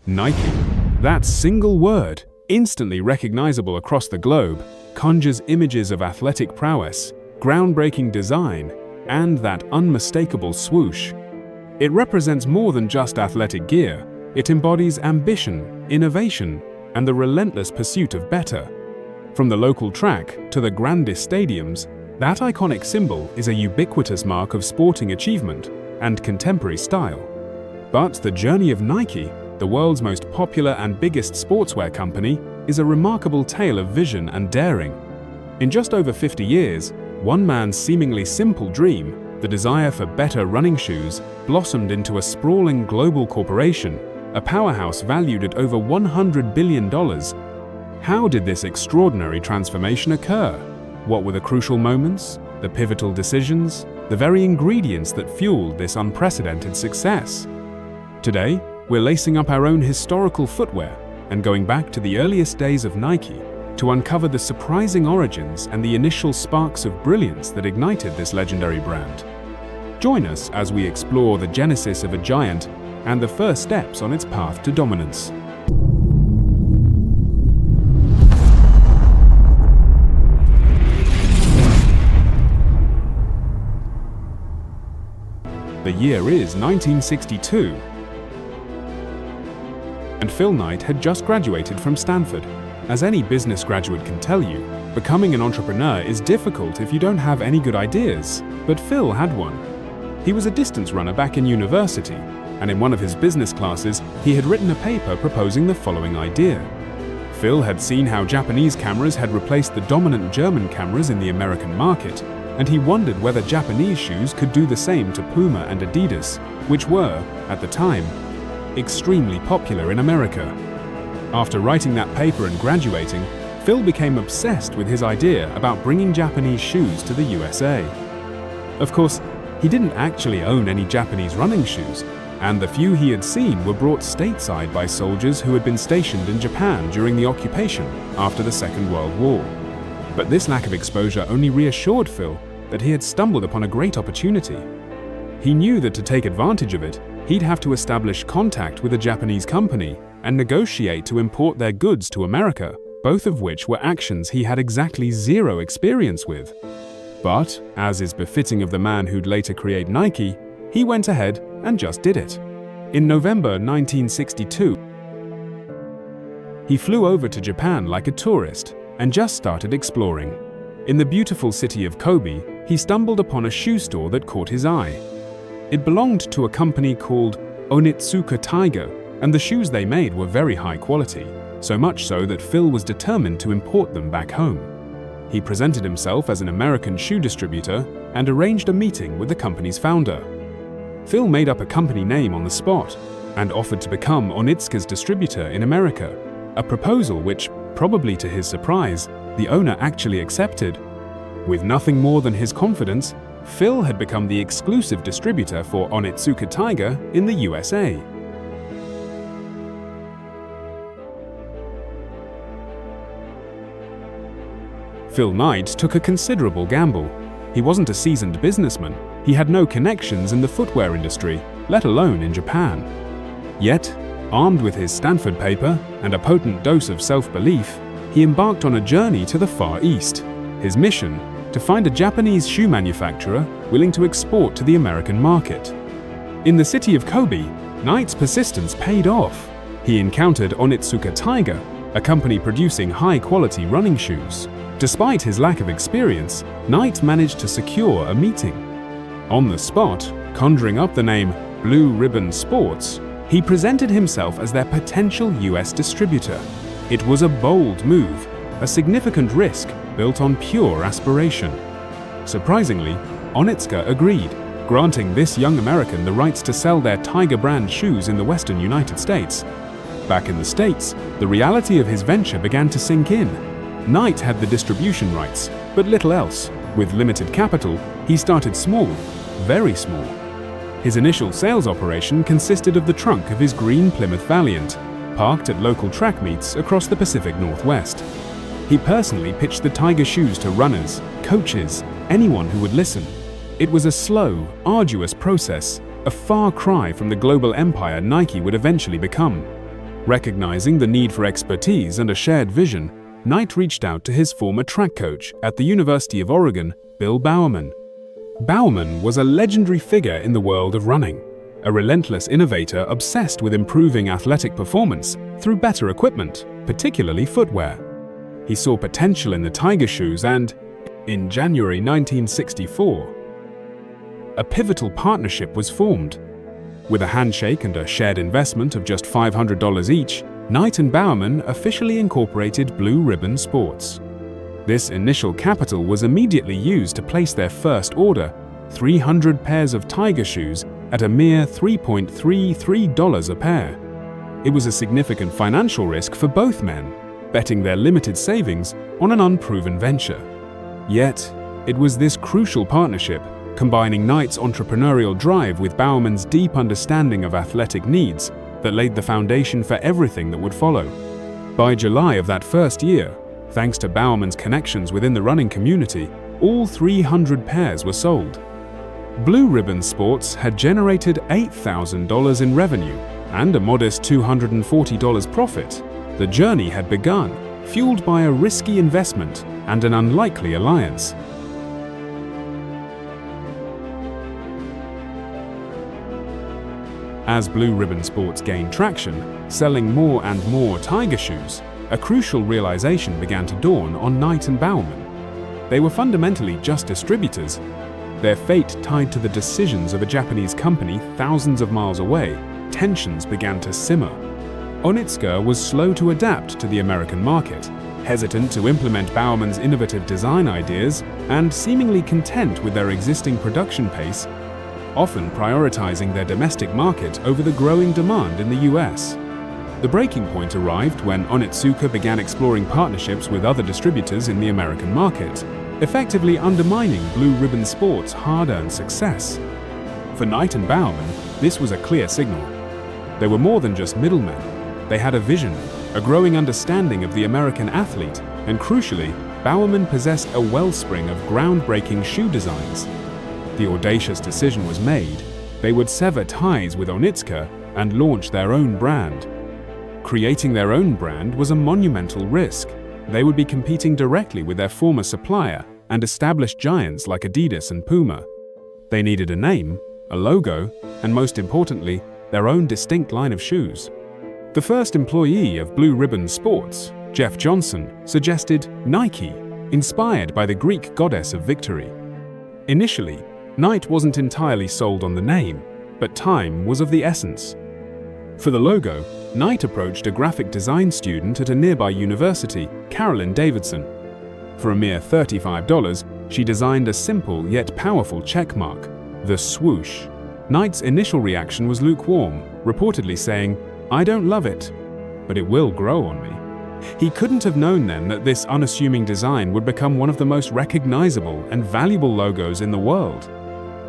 Nike. That single word, instantly recognizable across the globe, conjures images of athletic prowess, groundbreaking design, and that unmistakable swoosh. It represents more than just athletic gear. It embodies ambition, innovation, and the relentless pursuit of better. From the local track to the grandest stadiums, that iconic symbol is a ubiquitous mark of sporting achievement and contemporary style. But the journey of Nike, the world's most popular and biggest sportswear company, is a remarkable tale of vision and daring. In just over 50 years, one man's seemingly simple dream, the desire for better running shoes, blossomed into a sprawling global corporation, a powerhouse valued at over $100 billion. How did this extraordinary transformation occur? What were the crucial moments, the pivotal decisions, the very ingredients that fueled this unprecedented success? Today, we're lacing up our own historical footwear and going back to the earliest days of Nike to uncover the surprising origins and the initial sparks of brilliance that ignited this legendary brand. Join us as we explore the genesis of a giant and the first steps on its path to dominance. The year is 1962, and PhilKnight had just graduated from Stanford. As any business graduate can tell you, becoming an entrepreneur is difficult if you don't have any good ideas, but Phil had one. He was a distance runner back in university, and in one of his business classes, he had written a paper proposing the following idea. Phil had seen how Japanese cameras had replaced the dominant German cameras in the American market, and he wondered whether Japanese shoes could do the same to Puma and Adidas, which were, at the time, extremely popular in America. After writing that paper and graduating, Phil became obsessed with his idea about bringing Japanese shoes to the USA. Of course, he didn't actually own any Japanese running shoes, and the few he had seen were brought stateside by soldiers who had been stationed in Japan during the occupation after the Second World War. But this lack of exposure only reassured Phil that he had stumbled upon a great opportunity. He knew that to take advantage of it, he'd have to establish contact with a Japanese company and negotiate to import their goods to America, both of which were actions he had exactly zero experience with. But, as is befitting of the man who'd later create Nike, he went ahead and just did it. In November 1962, he flew over to Japan like a tourist and just started exploring. In the beautiful city of Kobe, he stumbled upon a shoe store that caught his eye. It belonged to a company called Onitsuka Tiger, and the shoes they made were very high quality, so much so that Phil was determined to import them back home. He presented himself as an American shoe distributor and arranged a meeting with the company's founder. Phil made up a company name on the spot and offered to become Onitsuka's distributor in America, a proposal which, probably to his surprise, the owner actually accepted. With nothing more than his confidence, Phil had become the exclusive distributor for Onitsuka Tiger in the USA. PhilKnight took a considerable gamble. He wasn't a seasoned businessman. He had no connections in the footwear industry, let alone in Japan. Yet, armed with his Stanford paper and a potent dose of self-belief, he embarked on a journey to the Far East. His mission: to find a Japanese shoe manufacturer willing to export to the American market. In the city of Kobe, Knight's persistence paid off. He encountered Onitsuka Tiger, a company producing high-quality running shoes. Despite his lack of experience, Knight managed to secure a meeting. On the spot, conjuring up the name Blue Ribbon Sports, he presented himself as their potential US distributor. It was a bold move, a significant risk built on pure aspiration. Surprisingly, Onitsuka agreed, granting this young American the rights to sell their Tiger brand shoes in the western United States. Back in the States, the reality of his venture began to sink in. Knight had the distribution rights, but little else. With limited capital, he started small, very small. His initial sales operation consisted of the trunk of his green Plymouth Valiant, parked at local track meets across the Pacific Northwest. He personally pitched the Tiger shoes to runners, coaches, anyone who would listen. It was a slow, arduous process, a far cry from the global empire Nike would eventually become. Recognizing the need for expertise and a shared vision, Knight reached out to his former track coach at the University of Oregon, Bill Bowerman. Bowerman was a legendary figure in the world of running, a relentless innovator obsessed with improving athletic performance through better equipment, particularly footwear. He saw potential in the Tiger shoes and, in January 1964, a pivotal partnership was formed. With a handshake and a shared investment of just $500 each, Knight and Bowerman officially incorporated Blue Ribbon Sports. This initial capital was immediately used to place their first order, 300 pairs of Tiger shoes, at a mere $3.33 a pair. It was a significant financial risk for both men, betting their limited savings on an unproven venture. Yet, it was this crucial partnership, combining Knight's entrepreneurial drive with Bowerman's deep understanding of athletic needs, that laid the foundation for everything that would follow. By July of that first year, thanks to Bowerman's connections within the running community, all 300 pairs were sold. Blue Ribbon Sports had generated $8,000 in revenue and a modest $240 profit. The journey had begun, fueled by a risky investment and an unlikely alliance. As Blue Ribbon Sports gained traction, selling more and more Tiger shoes, a crucial realization began to dawn on Knight and Bowerman. They were fundamentally just distributors. Their fate tied to the decisions of a Japanese company thousands of miles away. Tensions began to simmer. Onitsuka was slow to adapt to the American market, hesitant to implement Bowerman's innovative design ideas, and seemingly content with their existing production pace, often prioritizing their domestic market over the growing demand in the US. The breaking point arrived when Onitsuka began exploring partnerships with other distributors in the American market, effectively undermining Blue Ribbon Sports' hard-earned success. For Knight and Bowerman, this was a clear signal. They were more than just middlemen. They had a vision, a growing understanding of the American athlete, and crucially, Bowerman possessed a wellspring of groundbreaking shoe designs. The audacious decision was made. They would sever ties with Onitsuka and launch their own brand. Creating their own brand was a monumental risk. They would be competing directly with their former supplier and established giants like Adidas and Puma. They needed a name, a logo, and most importantly, their own distinct line of shoes. The first employee of Blue Ribbon Sports, Jeff Johnson, suggested Nike, inspired by the Greek goddess of victory. Initially, Knight wasn't entirely sold on the name, but time was of the essence. For the logo, Knight approached a graphic design student at a nearby university, Carolyn Davidson. For a mere $35, she designed a simple yet powerful checkmark, the swoosh. Knight's initial reaction was lukewarm, reportedly saying, "I don't love it, but it will grow on me." He couldn't have known then that this unassuming design would become one of the most recognizable and valuable logos in the world.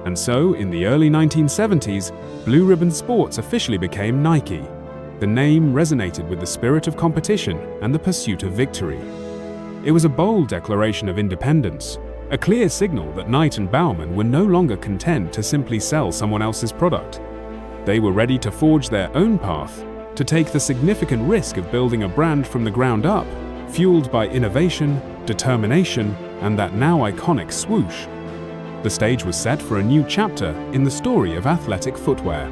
And so, in the early 1970s, Blue Ribbon Sports officially became Nike. The name resonated with the spirit of competition and the pursuit of victory. It was a bold declaration of independence, a clear signal that Knight and Bowerman were no longer content to simply sell someone else's product. They were ready to forge their own path, to take the significant risk of building a brand from the ground up, fueled by innovation, determination, and that now iconic swoosh. The stage was set for a new chapter in the story of athletic footwear.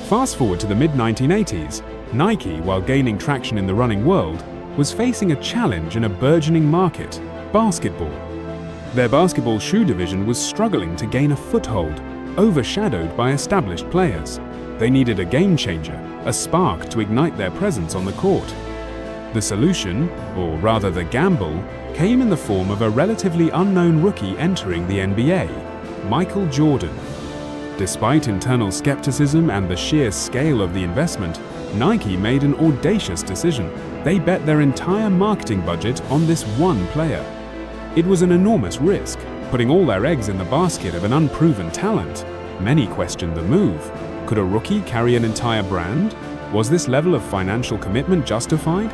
Fast forward to the mid-1980s, Nike, while gaining traction in the running world, was facing a challenge in a burgeoning market: basketball. Their basketball shoe division was struggling to gain a foothold, overshadowed by established players. They needed a game changer, a spark to ignite their presence on the court. The solution, or rather the gamble, came in the form of a relatively unknown rookie entering the NBA, Michael Jordan. Despite internal skepticism and the sheer scale of the investment, Nike made an audacious decision. They bet their entire marketing budget on this one player. It was an enormous risk, putting all their eggs in the basket of an unproven talent. Many questioned the move. Could a rookie carry an entire brand? Was this level of financial commitment justified?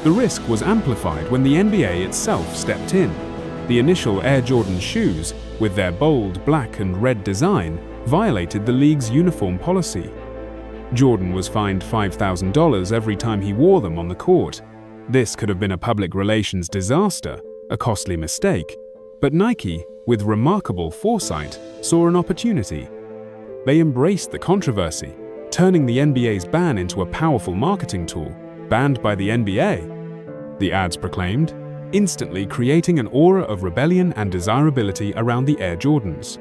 The risk was amplified when the NBA itself stepped in. The initial Air Jordan shoes, with their bold black and red design, violated the league's uniform policy. Jordan was fined $5,000 every time he wore them on the court. This could have been a public relations disaster, a costly mistake, but Nike, with remarkable foresight, saw an opportunity. They embraced the controversy, turning the NBA's ban into a powerful marketing tool, banned by the NBA. The ads proclaimed, instantly creating an aura of rebellion and desirability around the Air Jordans.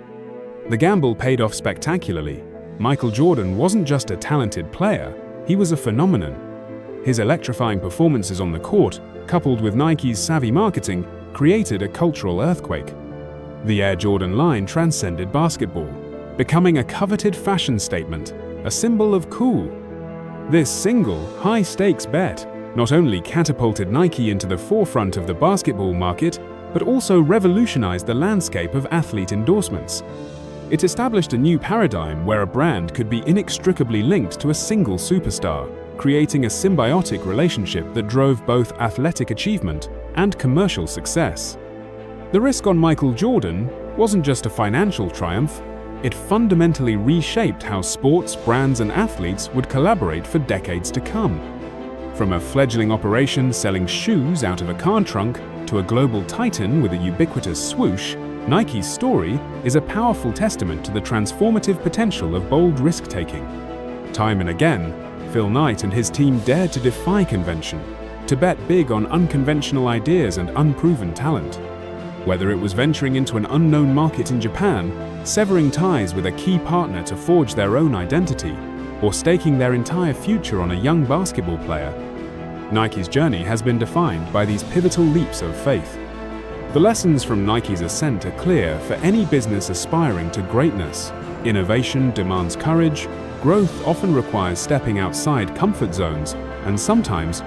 The gamble paid off spectacularly. Michael Jordan wasn't just a talented player, he was a phenomenon. His electrifying performances on the court, coupled with Nike's savvy marketing, created a cultural earthquake. The Air Jordan line transcended basketball, becoming a coveted fashion statement, a symbol of cool. This single, high-stakes bet not only catapulted Nike into the forefront of the basketball market, but also revolutionized the landscape of athlete endorsements. It established a new paradigm where a brand could be inextricably linked to a single superstar, creating a symbiotic relationship that drove both athletic achievement and commercial success. The risk on Michael Jordan wasn't just a financial triumph, it fundamentally reshaped how sports, brands, and athletes would collaborate for decades to come. From a fledgling operation selling shoes out of a car trunk to a global titan with a ubiquitous swoosh, Nike's story is a powerful testament to the transformative potential of bold risk-taking. Time and again, PhilKnight and his team dared to defy convention, to bet big on unconventional ideas and unproven talent. Whether it was venturing into an unknown market in Japan, severing ties with a key partner to forge their own identity, or staking their entire future on a young basketball player, Nike's journey has been defined by these pivotal leaps of faith. The lessons from Nike's ascent are clear for any business aspiring to greatness. Innovation demands courage, growth often requires stepping outside comfort zones, and sometimes,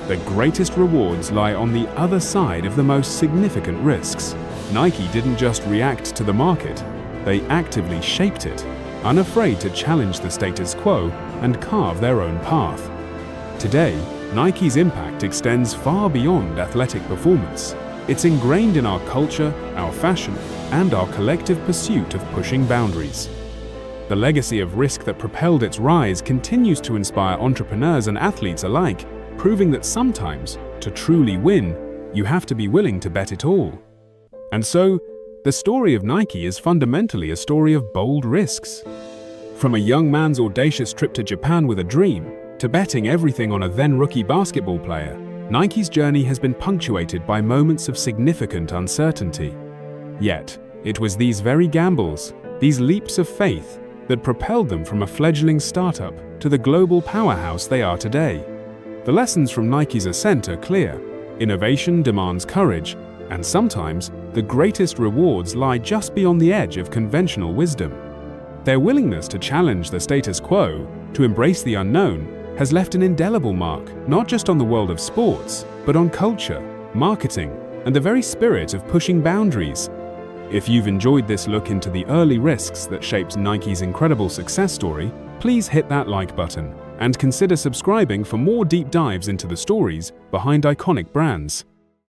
the greatest rewards lie on the other side of the most significant risks. Nike didn't just react to the market, they actively shaped it, unafraid to challenge the status quo and carve their own path. Today, Nike's impact extends far beyond athletic performance. It's ingrained in our culture, our fashion, and our collective pursuit of pushing boundaries. The legacy of risk that propelled its rise continues to inspire entrepreneurs and athletes alike, proving that sometimes, to truly win, you have to be willing to bet it all. And so, the story of Nike is fundamentally a story of bold risks. From a young man's audacious trip to Japan with a dream, to betting everything on a then-rookie basketball player, Nike's journey has been punctuated by moments of significant uncertainty. Yet, it was these very gambles, these leaps of faith, that propelled them from a fledgling startup to the global powerhouse they are today. The lessons from Nike's ascent are clear. Innovation demands courage, and sometimes the greatest rewards lie just beyond the edge of conventional wisdom. Their willingness to challenge the status quo, to embrace the unknown, has left an indelible mark not just on the world of sports, but on culture, marketing, and the very spirit of pushing boundaries. If you've enjoyed this look into the early risks that shaped Nike's incredible success story, please hit that like button and consider subscribing for more deep dives into the stories behind iconic brands.